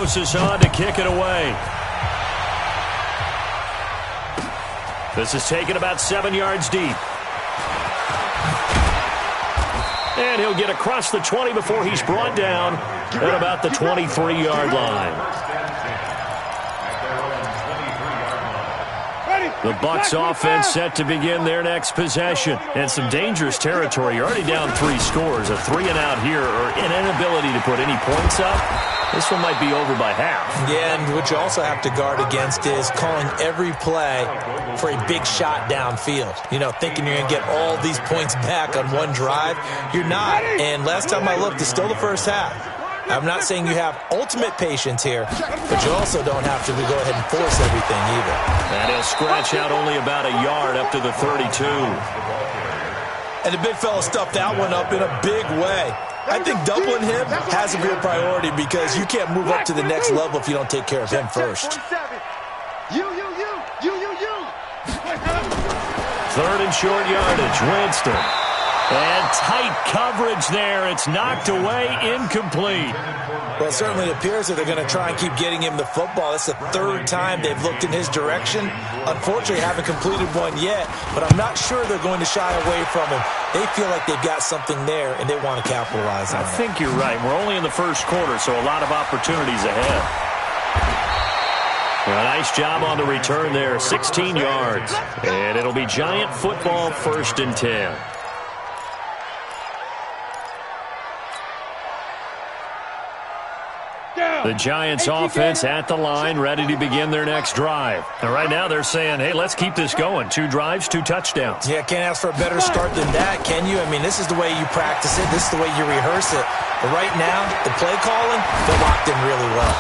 throws us on to kick it away. This is taken about 7 yards deep. And he'll get across the 20 before he's brought down at about the 23-yard line. The Bucs offense set to begin their next possession. And some dangerous territory. You're already down 3 scores. A 3-and-out here, or an inability to put any points up. This one might be over by half. Yeah, and what you also have to guard against is calling every play for a big shot downfield. You know, thinking you're going to get all these points back on one drive. You're not. And last time I looked, it's still the first half. I'm not saying you have ultimate patience here, but you also don't have to go ahead and force everything either. And he'll scratch out only about a yard up to the 32. And the big fella stuffed that one up in a big way. I think doubling him has to be a priority because you can't move up to the next level if you don't take care of him first. Third and short yardage, Winston. And tight coverage there. It's knocked away, incomplete. Well, it certainly appears that they're going to try and keep getting him the football. That's the 3rd time they've looked in his direction. Unfortunately, haven't completed one yet, but I'm not sure they're going to shy away from him. They feel like they've got something there, and they want to capitalize on it. I think you're right. We're only in the first quarter, so a lot of opportunities ahead. Well, nice job on the return there, 16 yards. And it'll be Giant football, 1st and 10. The Giants offense at the line, ready to begin their next drive. And right now they're saying, hey, let's keep this going. 2 drives, 2 touchdowns. Yeah, can't ask for a better start than that, can you? I mean, this is the way you practice it. This is the way you rehearse it. But right now, the play calling, they're locked in really well.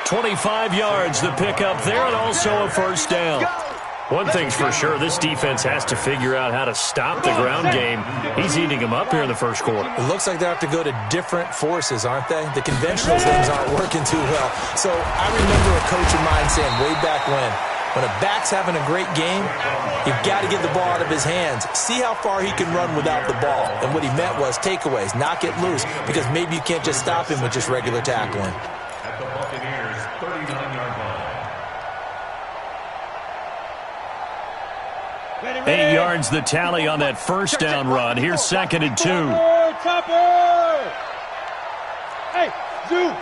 25 yards, the pickup there, and also a 1st down. One thing's for sure, this defense has to figure out how to stop the ground game. He's eating them up here in the first quarter. It looks like they have to go to different forces, aren't they? The conventional things aren't working too well. So I remember a coach of mine saying way back when a back's having a great game, you've got to get the ball out of his hands. See how far he can run without the ball. And what he meant was takeaways, knock it loose, because maybe you can't just stop him with just regular tackling. 8 yards the tally on that 1st down run. Here's 2nd and 2. Hey, Zoo.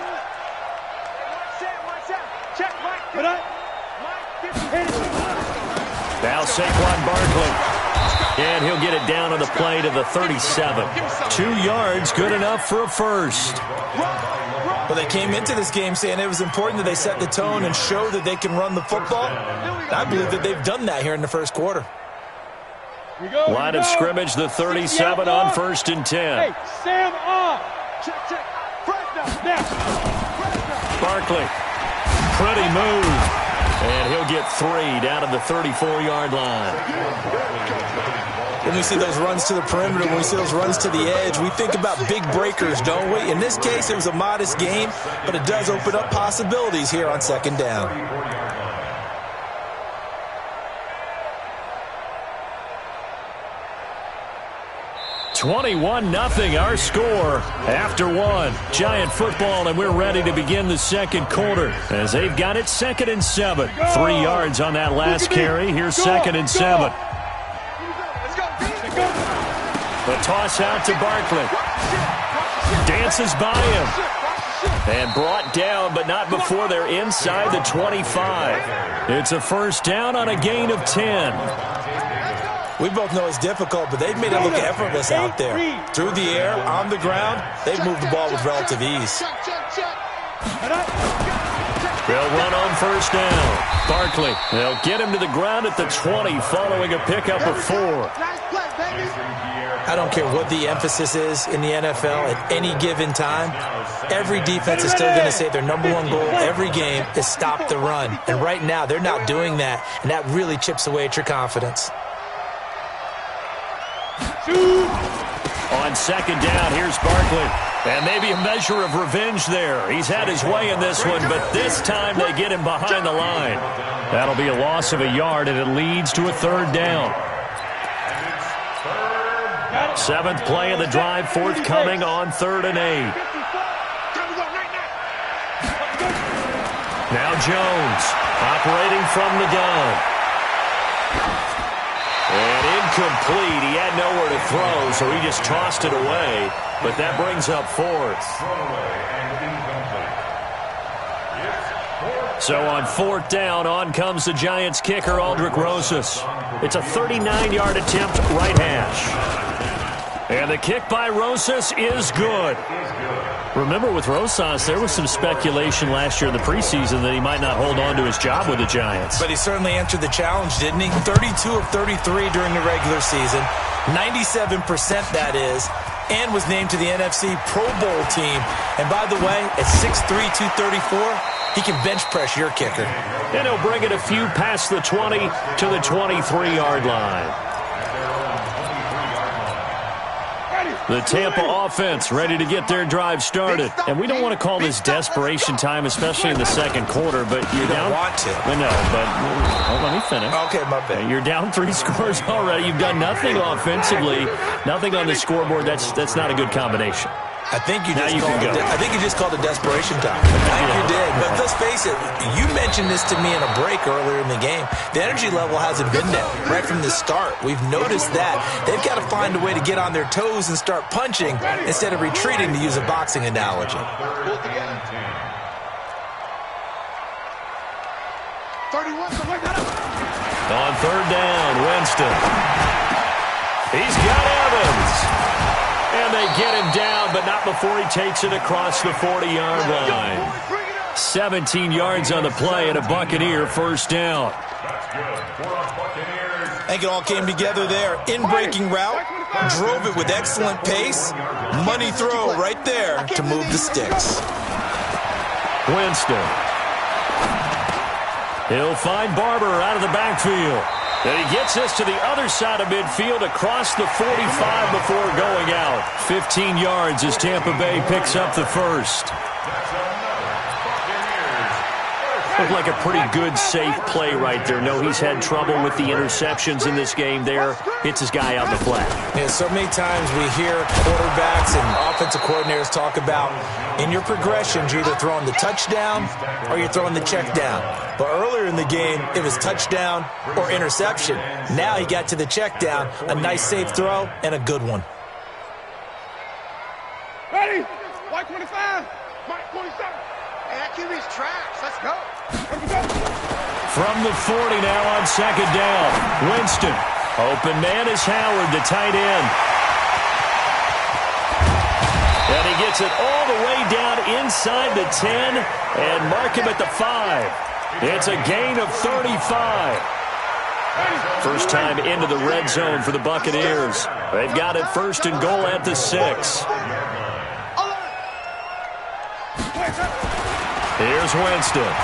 Now Saquon Barkley. And he'll get it down on the play to the 37. 2 yards, good enough for a 1st. Well, they came into this game saying it was important that they set the tone and show that they can run the football. I believe that they've done that here in the first quarter. Line of scrimmage, the 37 on 1st and 10. Hey, Sam off. Check. Barkley. Pretty move. And he'll get 3 down to the 34-yard line. When we see those runs to the perimeter, when we see those runs to the edge, we think about big breakers, don't we? In this case, it was a modest game, but it does open up possibilities here on 2nd down. 21-0 our score after 1. Giant football, and we're ready to begin the second quarter as they've got it 2nd and 7. 3 yards on that last carry. Here's 2nd and 7. The toss out to Barkley. Dances by him. And brought down, but not before they're inside the 25. It's a 1st down on a gain of 10. We both know it's difficult, but they've made it look effortless out there. Through the air, on the ground, they've moved the ball with relative ease. They'll run on 1st down. Barkley, they'll get him to the ground at the 20 following a pickup of 4. I don't care what the emphasis is in the NFL at any given time. Every defense is still going to say their number 1 goal every game is stop the run. And right now, they're not doing that, and that really chips away at your confidence. On 2nd down, here's Barkley. And maybe a measure of revenge there. He's had his way in this one, but this time they get him behind the line. That'll be a loss of a yard, and it leads to a 3rd down. 7th play of the drive forthcoming on 3rd and 8. Now Jones operating from the gun. And incomplete. He had nowhere to throw, so he just tossed it away. But that brings up fourth. So on fourth down, on comes the Giants kicker, Aldrick Rosas. It's a 39-yard attempt, right hash. And the kick by Rosas is good. Remember, with Rosas, there was some speculation last year in the preseason that he might not hold on to his job with the Giants. But he certainly answered the challenge, didn't he? 32 of 33 during the regular season, 97% that is, and was named to the NFC Pro Bowl team. And by the way, at 6'3", 234, he can bench press your kicker. And he'll bring it a few past the 20 to the 23-yard line. The Tampa offense ready to get their drive started. And we don't want to call this desperation time, especially in the second quarter, but you're down. You don't want to. No, but let me finish. Okay, my bad. You're down 3 scores already. You've done nothing offensively, nothing on the scoreboard. That's not a good combination. I think you just called it desperation time. I think you did. But let's face it, you mentioned this to me in a break earlier in the game. The energy level hasn't been there right from the start. We've noticed that. They've got to find a way to get on their toes and start punching instead of retreating, to use a boxing analogy. On third down, Winston. He's got Evans. And they get him down, but not before he takes it across the 40-yard line. 17 yards on the play and a Buccaneer first down. I think it all came together there. In-breaking route, drove it with excellent pace. Money throw right there to move the sticks. Winston. He'll find Barber out of the backfield. And he gets this to the other side of midfield across the 45 before going out. 15 yards as Tampa Bay picks up the first. Looked like a pretty good, safe play right there. No, he's had trouble with the interceptions in this game there. Hits his guy out in the flat. Yeah, so many times we hear quarterbacks and offensive coordinators talk about in your progressions, you're either throwing the touchdown or you're throwing the check down. But earlier in the game, it was touchdown or interception. Now he got to the check down, a nice safe throw, and a good one. Ready? White 25, Mike 27. Hey, that QB's trash. Let's go. From the 40 now on second down. Winston. Open man is Howard, the tight end. And he gets it all the way down inside the 10 and mark him at the 5. It's a gain of 35. First time into the red zone for the Buccaneers. They've got it first and goal at the 6. Here's Winston.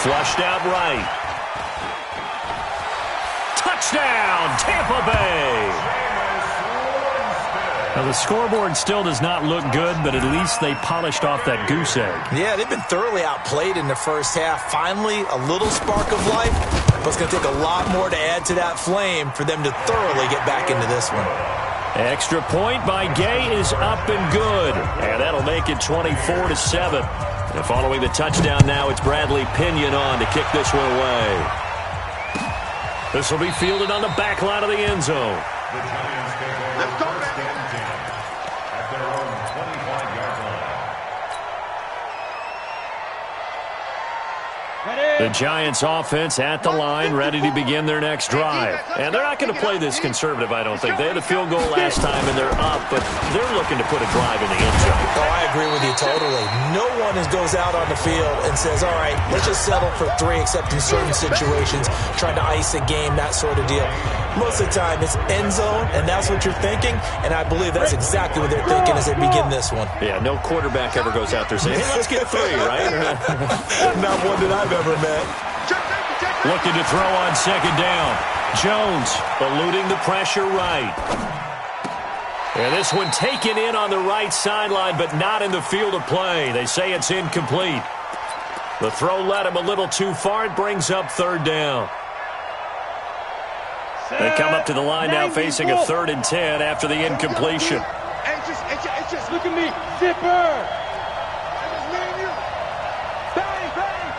Flushed out right. Touchdown, Tampa Bay. Now, the scoreboard still does not look good, but at least they polished off that goose egg. Yeah, they've been thoroughly outplayed in the first half. Finally, a little spark of life, but it's going to take a lot more to add to that flame for them to thoroughly get back into this one. Extra point by Gay is up and good, and that'll make it 24-7. And following the touchdown now, it's Bradley Pinion on to kick this one away. This will be fielded on the back line of the end zone. Let's go, man. At their own 25-yard line. The Giants offense at the line, ready to begin their next drive. And they're not going to play this conservative, I don't think. They had a field goal last time, and they're up, but they're looking to put a drive in the end zone. Oh, I agree with you totally. No one goes out on the field and says, all right, let's just settle for 3, except in certain situations, trying to ice a game, that sort of deal. Most of the time, it's end zone, and that's what you're thinking, and I believe that's exactly what they're thinking as they begin this one. Yeah, no quarterback ever goes out there saying, hey, let's get 3, right? Not one that I've ever met. Looking to throw on second down. Jones eluding the pressure right. And this one taken in on the right sideline, but not in the field of play. They say it's incomplete. The throw led him a little too far. It brings up third down. They come up to the line now facing a 3rd and 10 after the incompletion. Hey, just look at me. Zipper. Bang, bang.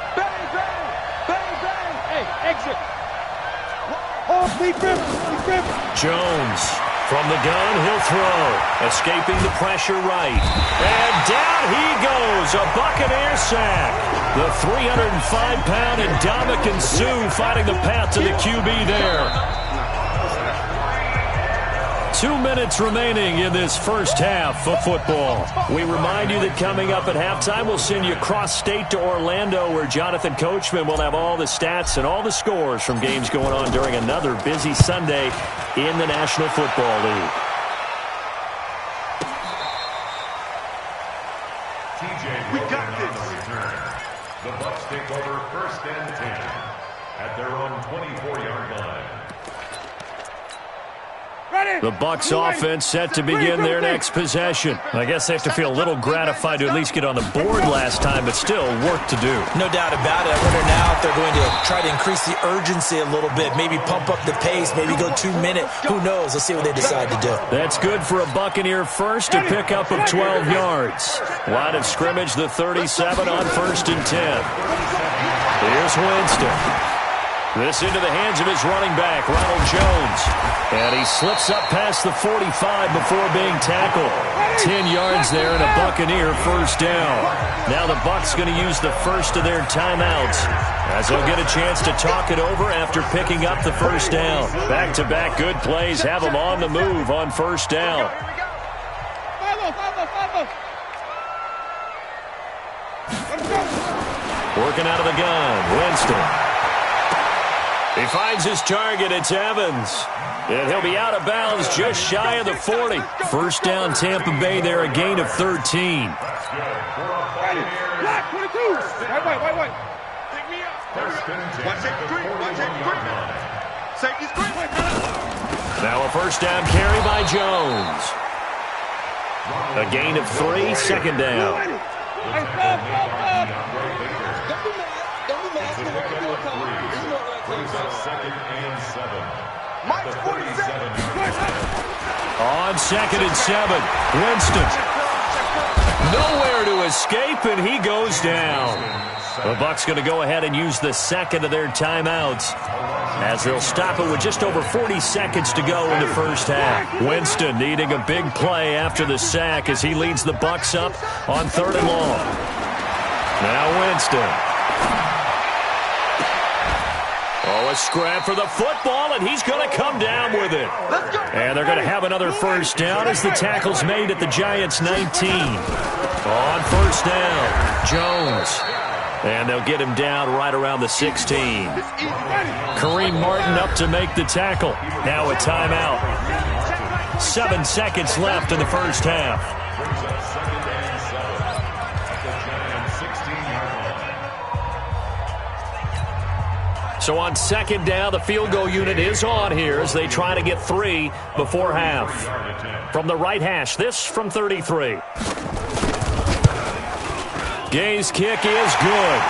Jones from the gun, he'll throw. Escaping the pressure right. And down he goes, a Buccaneer sack. The 305-pound Ndamukong Suh finding the path to the QB there. 2 minutes remaining in this first half of football. We remind you that coming up at halftime, we'll send you cross-state to Orlando, where Jonathan Coachman will have all the stats and all the scores from games going on during another busy Sunday in the National Football League. We got this. Return. The Bucs take over 1st and 10 at their own 24-yard line. The Bucs offense set to begin their next possession. I guess they have to feel a little gratified to at least get on the board last time, but still work to do. No doubt about it. I wonder now if they're going to try to increase the urgency a little bit, maybe pump up the pace, maybe go 2 minute. Who knows? Let's see what they decide to do. That's good for a Buccaneer first, a pickup of 12 yards. Line of scrimmage, the 37 on 1st and 10. Here's Winston. This into the hands of his running back, Ronald Jones. And he slips up past the 45 before being tackled. 10 yards there and a Buccaneer first down. Now the Bucs going to use the first of their timeouts, as they'll get a chance to talk it over after picking up the first down. Back-to-back good plays have them on the move on first down. Working out of the gun, Winston. He finds his target. It's Evans. And he'll be out of bounds just shy of the 40. First down, Tampa Bay there, a gain of 13. Black 22. White. Take me up. Watch it, green. Safety's green. Now a first down carry by Jones. A gain of 3, second down. Second and 7. On 2nd and 7, Winston. Nowhere to escape, and he goes down. The Bucs going to go ahead and use the second of their timeouts, as they'll stop it with just over 40 seconds to go in the first half. Winston needing a big play after the sack as he leads the Bucs up on 3rd and long. Now Winston. Oh, a scrap for the football, and he's going to come down with it. And they're going to have another first down as the tackle's made at the Giants' 19. On first down, Jones. And they'll get him down right around the 16. Kareem Martin up to make the tackle. Now a timeout. 7 seconds left in the first half. So on 2nd down, the field goal unit is on here as they try to get 3 before half. From the right hash, this from 33. Gay's kick is good.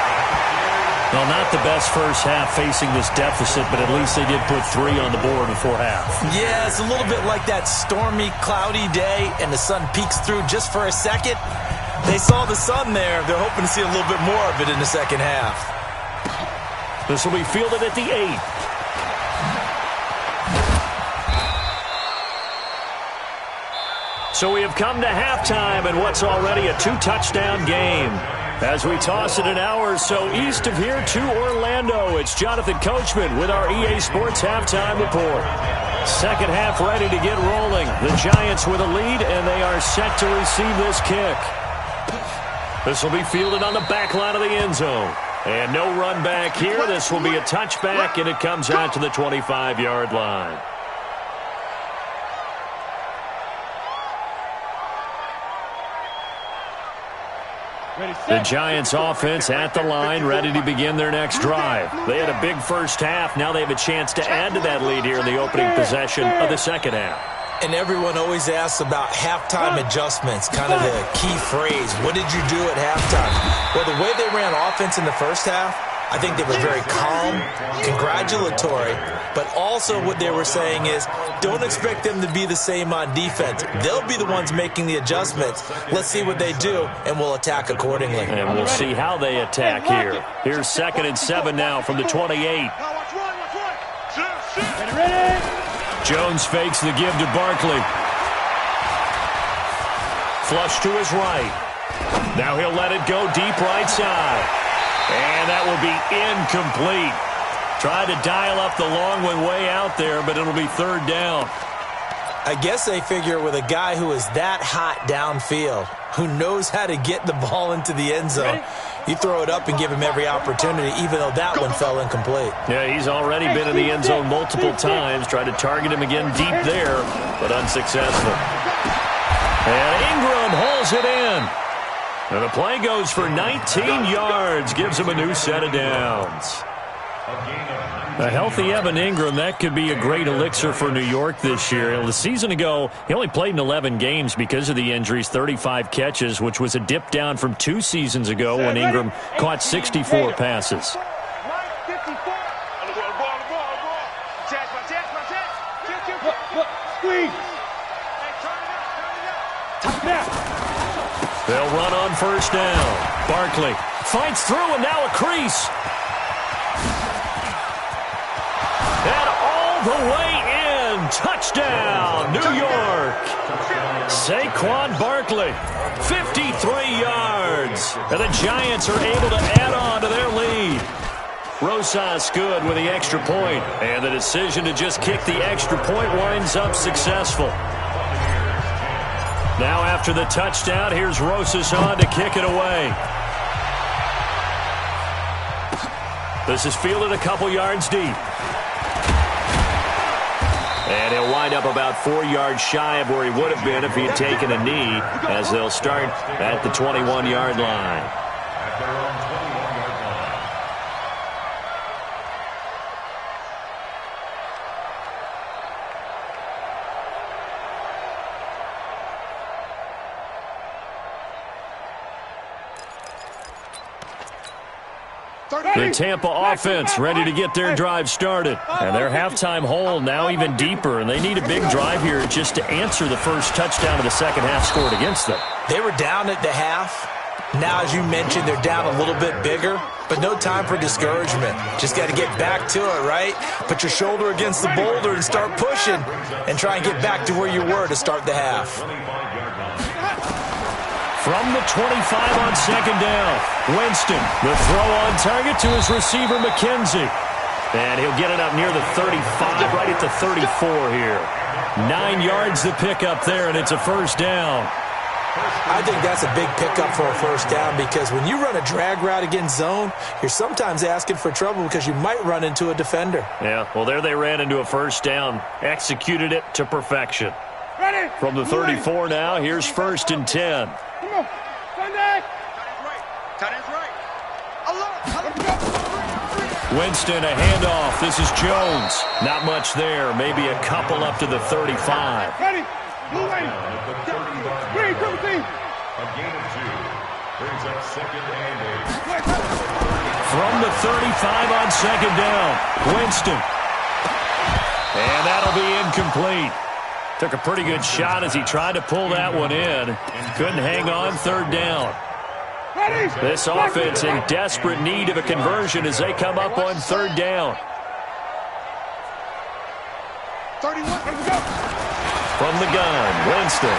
Well, not the best first half facing this deficit, but at least they did put 3 on the board before half. Yeah, it's a little bit like that stormy, cloudy day, and the sun peeks through just for a second. They saw the sun there. They're hoping to see a little bit more of it in the second half. This will be fielded at the 8. So we have come to halftime in what's already a 2-touchdown game. As we toss it an hour or so east of here to Orlando, it's Jonathan Coachman with our EA Sports Halftime Report. Second half ready to get rolling. The Giants with a lead, and they are set to receive this kick. This will be fielded on the back line of the end zone. And no run back here. This will be a touchback, and it comes out to the 25-yard line. The Giants offense at the line, ready to begin their next drive. They had a big first half. Now they have a chance to add to that lead here in the opening possession of the second half. And everyone always asks about halftime adjustments, kind of the key phrase. What did you do at halftime? Well, the way they ran offense in the first half, I think they were very calm, congratulatory, but also what they were saying is don't expect them to be the same on defense. They'll be the ones making the adjustments. Let's see what they do, and we'll attack accordingly. And we'll see how they attack here. Here's 2nd and 7 now from the 28. Ready? Jones fakes the give to Barkley. Flush to his right. Now he'll let it go deep right side. And that will be incomplete. Tried to dial up the long one way out there, but it'll be third down. I guess they figure with a guy who is that hot downfield, who knows how to get the ball into the end zone, you throw it up and give him every opportunity, even though that one fell incomplete. Yeah, he's already been in the end zone multiple times. Tried to target him again deep there, but unsuccessful. And Ingram hauls it in. And the play goes for 19 yards, gives him a new set of downs. A healthy Evan Ingram, that could be a great elixir for New York this year. The season ago, he only played in 11 games because of the injuries, 35 catches, which was a dip down from 2 seasons ago when Ingram caught 64 passes. They'll run on first down. Barkley fights through, and now a crease. And all the way in. Touchdown, New York. Saquon Barkley, 53 yards. And the Giants are able to add on to their lead. Rosas good with the extra point. And the decision to just kick the extra point winds up successful. Now after the touchdown, here's Rosas on to kick it away. This is fielded a couple yards deep. And he'll wind up about 4 yards shy of where he would have been if he had taken a knee, as they'll start at the 21-yard line. At their own 21-yard line. The Tampa offense ready to get their drive started. And their halftime hole now even deeper, and they need a big drive here just to answer the first touchdown of the second half scored against them. They were down at the half. Now, as you mentioned, they're down a little bit bigger, but no time for discouragement. Just got to get back to it, right? Put your shoulder against the boulder and start pushing and try and get back to where you were to start the half. From the 25 on second down, Winston, the throw on target to his receiver, McKenzie. And he'll get it up near the 35, right at the 34 here. 9 yards to pick up there, and it's a first down. I think that's a big pickup for a first down because when you run a drag route against zone, you're sometimes asking for trouble because you might run into a defender. Yeah, well, there they ran into a first down, executed it to perfection. From the 34 now, here's first and 10. Winston, a handoff. This is Jones. Not much there. Maybe a couple up to the 35. A gain of 2 brings up second and 8. From the 35 on second down, Winston. And that'll be incomplete. Took a pretty good shot as he tried to pull that one in. Couldn't hang on third down. This offense in desperate need of a conversion as they come up on third down. 31, let's go. From the gun, Winston.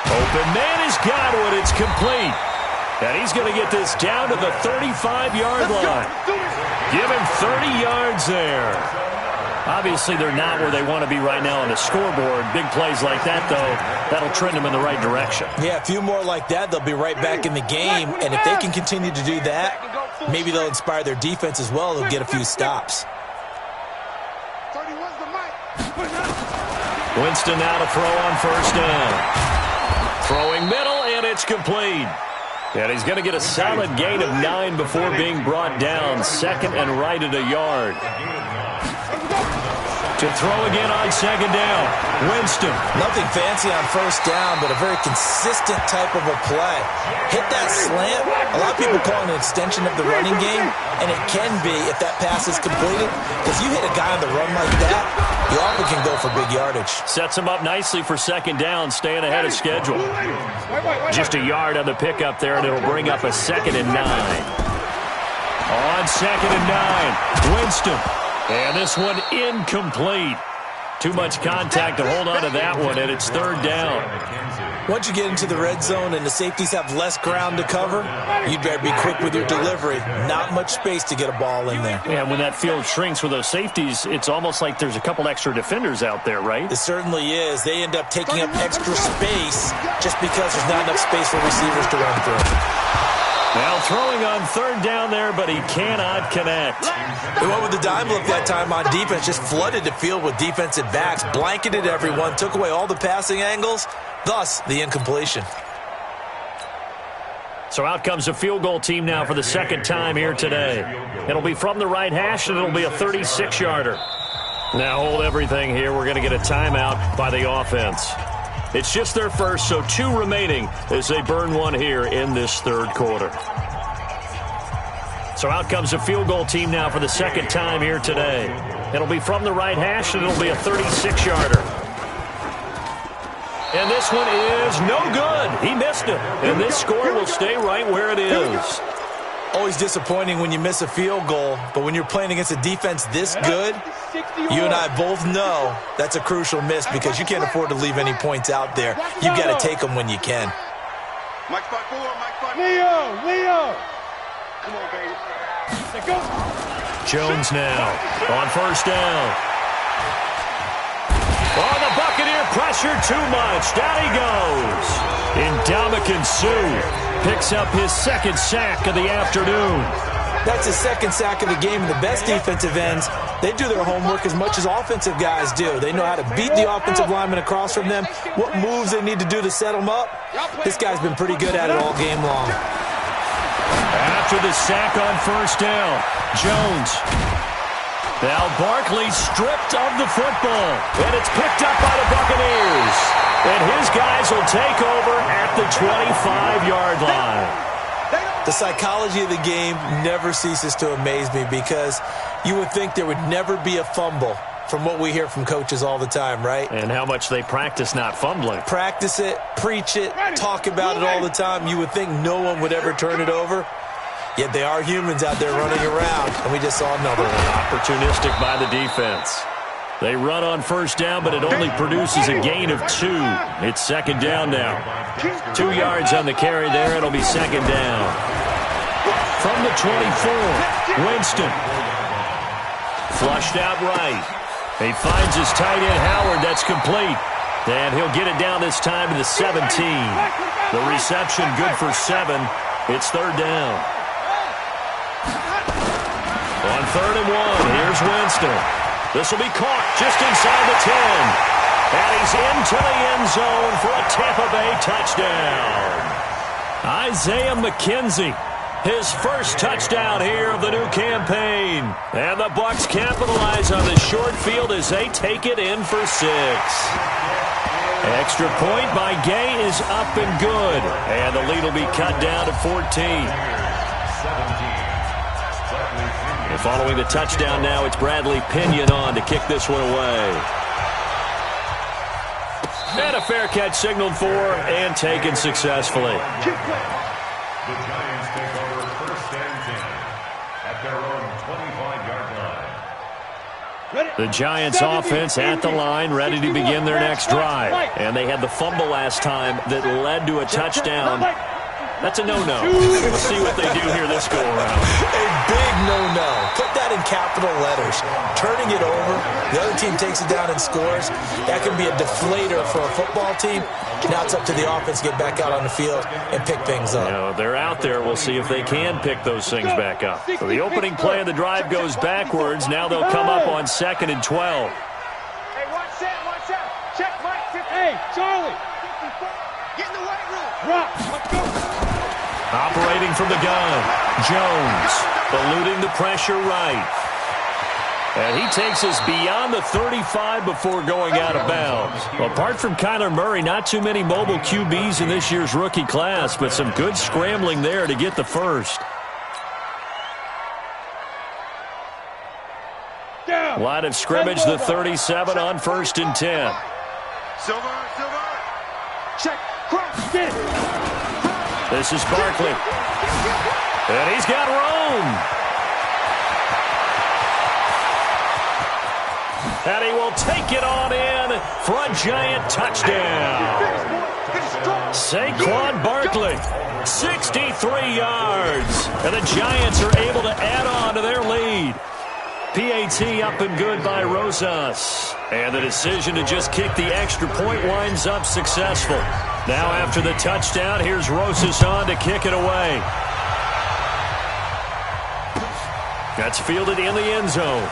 Open man has got one. It's complete. And he's going to get this down to the 35-yard line. Give him 30 yards there. Obviously, they're not where they want to be right now on the scoreboard. Big plays like that, though, that'll trend them in the right direction. Yeah, a few more like that, they'll be right back in the game. And if they can continue to do that, maybe they'll inspire their defense as well. They'll get a few stops. Winston now to throw on first down. Throwing middle, and it's complete. And he's going to get a solid gain of 9 before being brought down. Second and right at a yard. To throw again on second down, Winston. Nothing fancy on first down, but a very consistent type of a play. Hit that slant. A lot of people call it an extension of the running game, and it can be if that pass is completed. If you hit a guy on the run like that, you often can go for big yardage. Sets him up nicely for second down, staying ahead of schedule. Just a yard on the pickup there, and it'll bring up a second and 9. On second and 9, Winston. And this one incomplete. Too much contact to hold on to that one, and it's third down. Once you get into the red zone and the safeties have less ground to cover, you'd better be quick with your delivery. Not much space to get a ball in there. Yeah, when that field shrinks with those safeties, it's almost like there's a couple extra defenders out there, right? It certainly is. They end up taking up extra space just because there's not enough space for receivers to run through. Now throwing on third down there, but he cannot connect. They went with the dime look that time on defense, just flooded the field with defensive backs, blanketed everyone, took away all the passing angles, thus the incompletion. So out comes a field goal team now for the second time here today. It'll be from the right hash, and it'll be a 36-yarder. Now hold everything here. We're going to get a timeout by the offense. It's just their first, so 2 remaining as they burn one here in this third quarter. So out comes a field goal team now for the second time here today. It'll be from the right hash, and it'll be a 36-yarder. And this one is no good. He missed it. And this score will stay right where it is. Always disappointing when you miss a field goal, but when you're playing against a defense this good, you and I both know that's a crucial miss because you can't afford to leave any points out there. You've got to take them when you can. Leo! Come on, baby. Let's go. Jones now on first down. Oh, the Buccaneer pressure too much. Down he goes. Ndamukong Suh picks up his second sack of the afternoon. That's his second sack of the game. And the best defensive ends, they do their homework as much as offensive guys do. They know how to beat the offensive lineman across from them, what moves they need to do to set them up. This guy's been pretty good at it all game long. After the sack on first down, Jones. Now Barkley stripped of the football, and it's picked up by the Buccaneers. And his guys will take over at the 25-yard line. The psychology of the game never ceases to amaze me because you would think there would never be a fumble from what we hear from coaches all the time, right? And how much they practice not fumbling. Practice it, preach it, talk about it all the time. You would think no one would ever turn it over. Yet they are humans out there running around, and we just saw another one. Opportunistic by the defense. They run on first down, but it only produces a gain of 2. It's second down now. 2 yards on the carry there. It'll be second down. From the 24, Winston. Flushed out right. He finds his tight end, Howard. That's complete. And he'll get it down this time to the 17. The reception good for 7. It's third down. On 3rd and 1, here's Winston. This will be caught just inside the 10. And he's into the end zone for a Tampa Bay touchdown. Isaiah McKenzie, his first touchdown here of the new campaign. And the Bucs capitalize on the short field as they take it in for 6. Extra point by Gay is up and good. And the lead will be cut down to 14. And following the touchdown now, it's Bradley Pinion on to kick this one away. And a fair catch signaled for and taken successfully. The Giants take over first and 10 at their own 25-yard line. The Giants offense at the line, ready to begin their next drive. And they had the fumble last time that led to a touchdown. That's a no-no. We'll see what they do here this go-around. A big no-no. Put that in capital letters. Turning it over, the other team takes it down and scores. That can be a deflator for a football team. Now it's up to the offense to get back out on the field and pick things up. You know, they're out there. We'll see if they can pick those things back up. So the opening play of the drive goes backwards. Now they'll come up on 2nd and 12. Hey, watch out. Check, Mike. Hey, Charlie. Get in the weight room. Rock, let's go. Operating from the gun, Jones, eluding the pressure right. And he takes us beyond the 35 before going out of bounds. Apart from Kyler Murray, not too many mobile QBs in this year's rookie class, but some good scrambling there to get the first. Line of scrimmage, the 37 on 1st and 10. Silver. Check, cross, get it. This is Barkley. And he's got room. And he will take it on in for a giant touchdown. Saquon Barkley, 63 yards. And the Giants are able to add on to their lead. PAT up and good by Rosas. And the decision to just kick the extra point winds up successful. Now after the touchdown, here's Rosas on to kick it away. That's fielded in the end zone.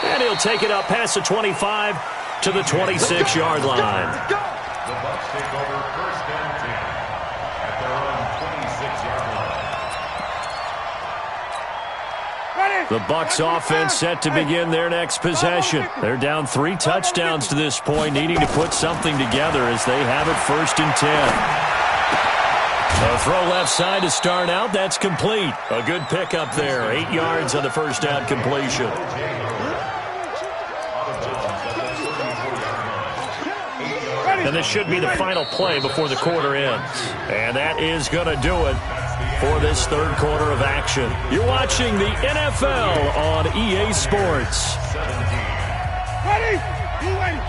And he'll take it up past the 25 to the 26-yard line. The Bucs take over first and 10 at their own 26-yard line. The Bucs offense set to begin their next possession. They're down 3 touchdowns to this point, needing to put something together as they have it first and 10. A throw left side to start out. That's complete. A good pickup there. 8 yards on the first down completion. And this should be the final play before the quarter ends. And that is going to do it for this third quarter of action. You're watching the NFL on EA Sports. Ready? You wait.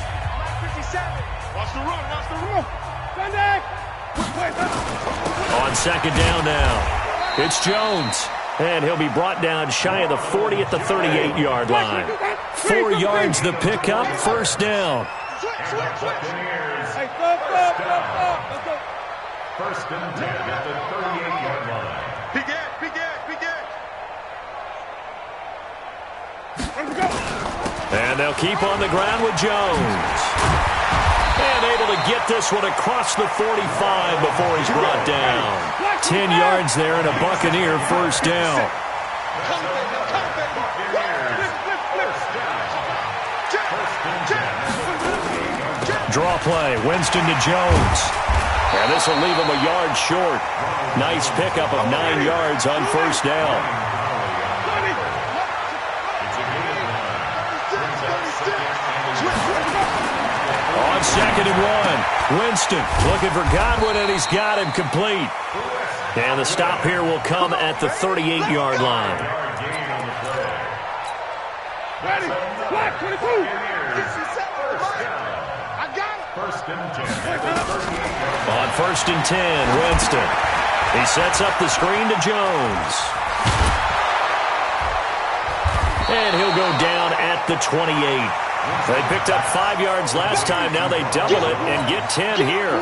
57. Watch the run. Watch the run. Sunday. On second down now, it's Jones. And he'll be brought down shy of the 40 at the 38-yard line. 4 yards the pickup, first down. First and 10 at the 38-yard line. And they'll keep on the ground with Jones. And able to get this one across the 45 before he's brought down. 10 yards there and a Buccaneer first down. Draw play, Winston to Jones. And this will leave him a yard short. Nice pickup of 9 yards on first down. On second and 1, Winston looking for Godwin, and he's got him complete. And the stop here will come at the 38-yard line. Ready? Black 22. I got it. First and 10. On first and 10, Winston. He sets up the screen to Jones. And he'll go down at the 28. They picked up 5 yards last time. Now they double it and get 10 here.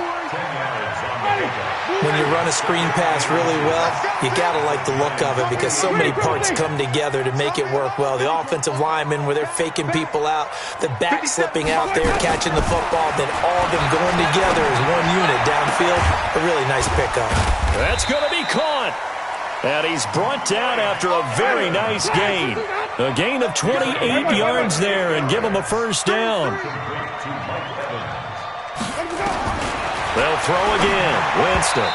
When you run a screen pass really well, you got to like the look of it because so many parts come together to make it work well. The offensive linemen, where they're faking people out, the back slipping out there, catching the football, then all of them going together as one unit downfield. A really nice pickup. That's going to be caught. And he's brought down after a very nice gain. A gain of 28 yards there and give him a first down. They'll throw again. Winston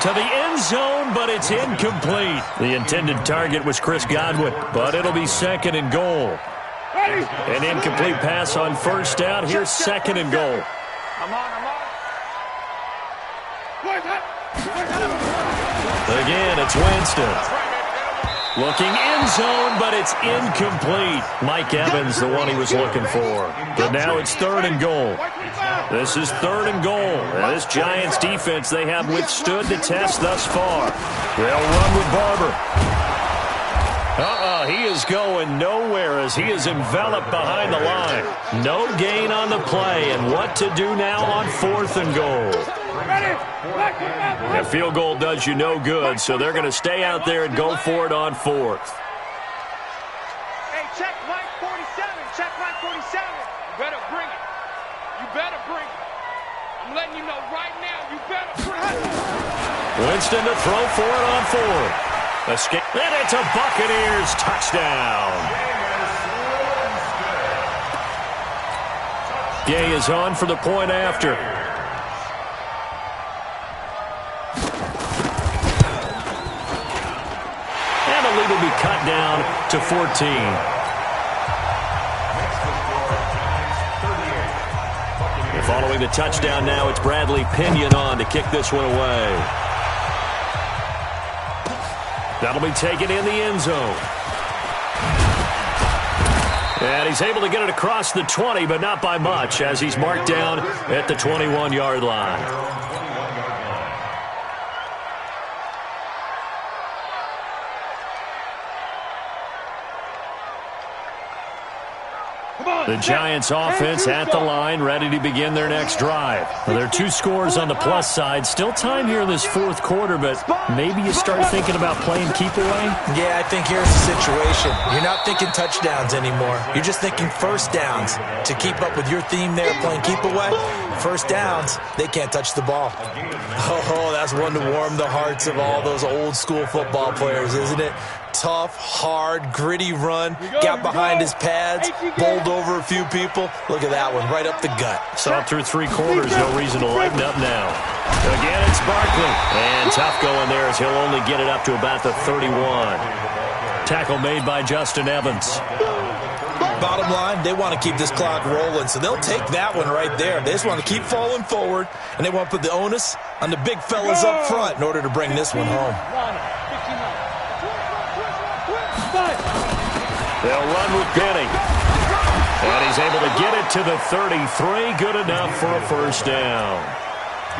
to the end zone, but it's incomplete. The intended target was Chris Godwin, but it'll be second and goal. An incomplete pass on first down. Here's second and goal. Again, it's Winston. Looking end zone, but it's incomplete. Mike Evans, the one he was looking for. But now it's third and goal. This is third and goal. Now this Giants defense, they have withstood the test thus far. They'll run with Barber. He is going nowhere as he is enveloped behind the line. No gain on the play, and what to do now on fourth and goal. A field goal does you no good, so they're going to stay out there and go for it on fourth. Hey, check Mike 47. Check Mike 47. You better bring it. You better bring it. I'm letting you know right now, you better bring it. Winston to throw for it on fourth. Escape. And it's a Buccaneers touchdown. Gay is on for the point after. And the lead will be cut down to 14. And following the touchdown now, it's Bradley Pinion on to kick this one away. That'll be taken in the end zone. And he's able to get it across the 20, but not by much, as he's marked down at the 21-yard line. The Giants offense at the line, ready to begin their next drive. Well, there are 2 scores on the plus side. Still time here in this fourth quarter, but maybe you start thinking about playing keep away? Yeah, I think here's the situation. You're not thinking touchdowns anymore. You're just thinking first downs. To keep up with your theme there, playing keep away, first downs, they can't touch the ball. Oh, that's one to warm the hearts of all those old school football players, isn't it? Tough, hard, gritty run, got behind his pads, bowled over a few people. Look at that one, right up the gut. Saw it through 3 quarters, no reason to lighten up now. Again, it's Barkley. And tough going there as he'll only get it up to about the 31. Tackle made by Justin Evans. Bottom line, they want to keep this clock rolling, so they'll take that one right there. They just want to keep falling forward, and they want to put the onus on the big fellas up front in order to bring this one home. They'll run with Benny. And he's able to get it to the 33. Good enough for a first down.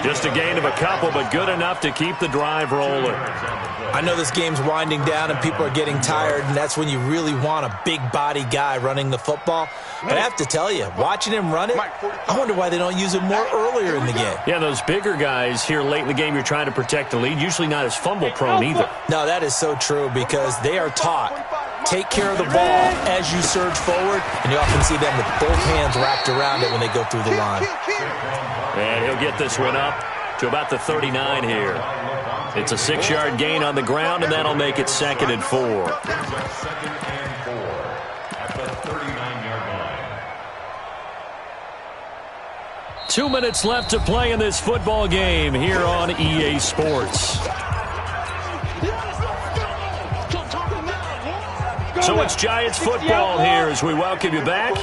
Just a gain of a couple, but good enough to keep the drive rolling. I know this game's winding down and people are getting tired, and that's when you really want a big body guy running the football. But I have to tell you, watching him run it, I wonder why they don't use him more earlier in the game. Yeah, those bigger guys here late in the game, you're trying to protect the lead, usually not as fumble prone either. No, that is so true because they are taught. Take care of the ball as you surge forward, and you often see them with both hands wrapped around it when they go through the line. And he'll get this one up to about the 39 here. It's a 6-yard gain on the ground, and that'll make it 2nd and 4. 2nd and 4 at the 39-yard line. 2 minutes left to play in this football game here on EA Sports. So it's Giants football here as we welcome you back.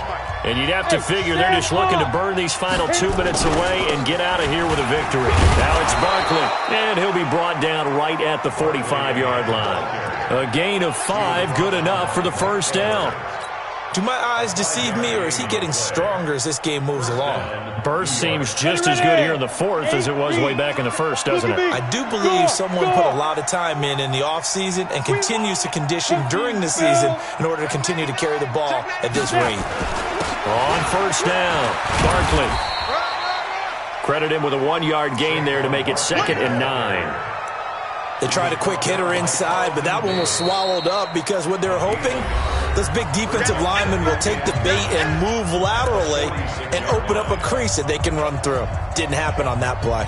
And you'd have to figure they're just looking to burn these final 2 minutes away and get out of here with a victory. Now it's Barkley, and he'll be brought down right at the 45-yard line. A gain of 5, good enough for the first down. Do my eyes deceive me, or is he getting stronger as this game moves along? Burst seems just as good here in the fourth as it was way back in the first, doesn't it? I do believe someone put a lot of time in the offseason and continues to condition during the season in order to continue to carry the ball at this rate. On first down, Barkley. Credit him with a 1-yard gain there to make it 2nd and 9. They tried a quick hitter inside, but that one was swallowed up because what they're hoping, this big defensive lineman will take the bait and move laterally and open up a crease that they can run through. Didn't happen on that play.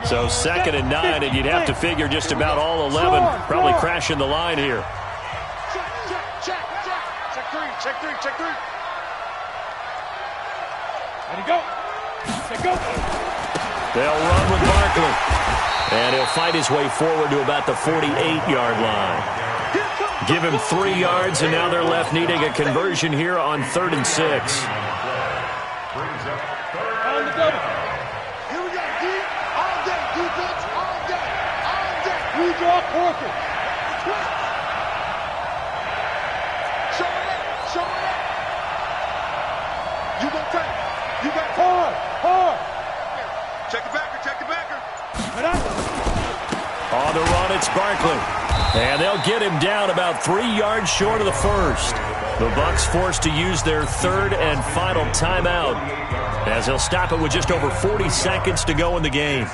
So 2nd and 9, and you'd have to figure just about all 11 probably crashing the line here. Check three. Ready, go. Say go. They'll run with Barkley. And he'll fight his way forward to about the 48-yard line. Give him 3 yards, and now they're left needing a conversion here on 3rd and 6. On the double. Here we go, D. All day, defense, all day. We draw Corker. Show it. You gonna take it. You got hard. Check the backer. On the run, it's Barkley. And they'll get him down about 3 yards short of the first. The Bucs forced to use their 3rd and final timeout, as they'll stop it with just over 40 seconds to go in the game.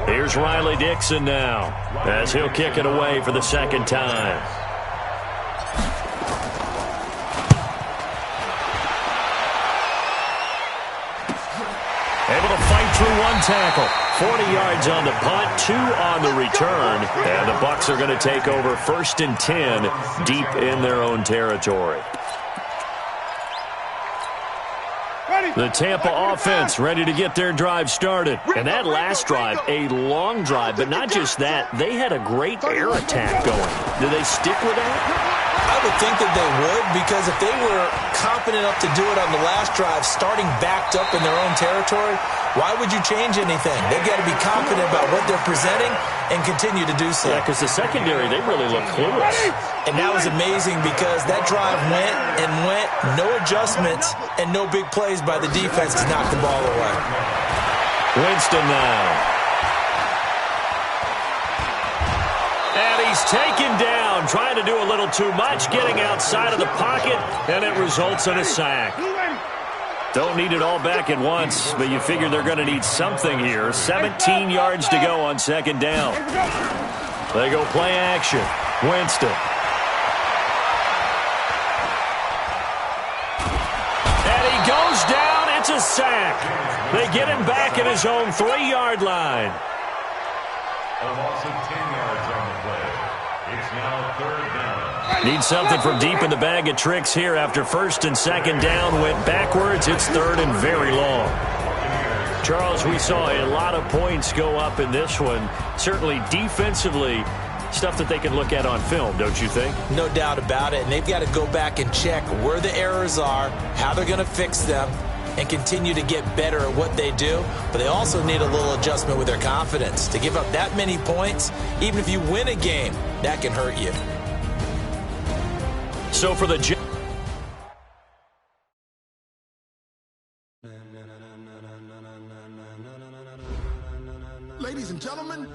Here's Riley Dixon now, as he'll kick it away for the 2nd time. Able to fight through 1 tackle. 40 yards on the punt, 2 on the return. And the Bucs are going to take over 1st and 10 deep in their own territory. The Tampa offense ready to get their drive started. And that last drive, a long drive, but not just that. They had a great air attack going. Do they stick with that? I would think that they would, because if they were confident enough to do it on the last drive, starting backed up in their own territory, why would you change anything? They've got to be confident about what they're presenting and continue to do so. Yeah, because the secondary, they really look clueless. And that was amazing because that drive went and went, no adjustments, and no big plays by the defense to knock the ball away. Winston now. And he's taken down, trying to do a little too much, getting outside of the pocket, and it results in a sack. Don't need it all back at once, but you figure they're going to need something here. 17 yards to go on second down. They go play action. Winston. And he goes down. It's a sack. They get him back at his own 3-yard line. A loss of 10 yards on the play. It's now third down. Need something from deep in the bag of tricks here after first and second down went backwards. It's third and very long. Charles, we saw a lot of points go up in this one. Certainly defensively, stuff that they can look at on film, don't you think? No doubt about it. And they've got to go back and check where the errors are, how they're going to fix them, and continue to get better at what they do. But they also need a little adjustment with their confidence. To give up that many points, even if you win a game, that can hurt you. So for the Ladies and gentlemen.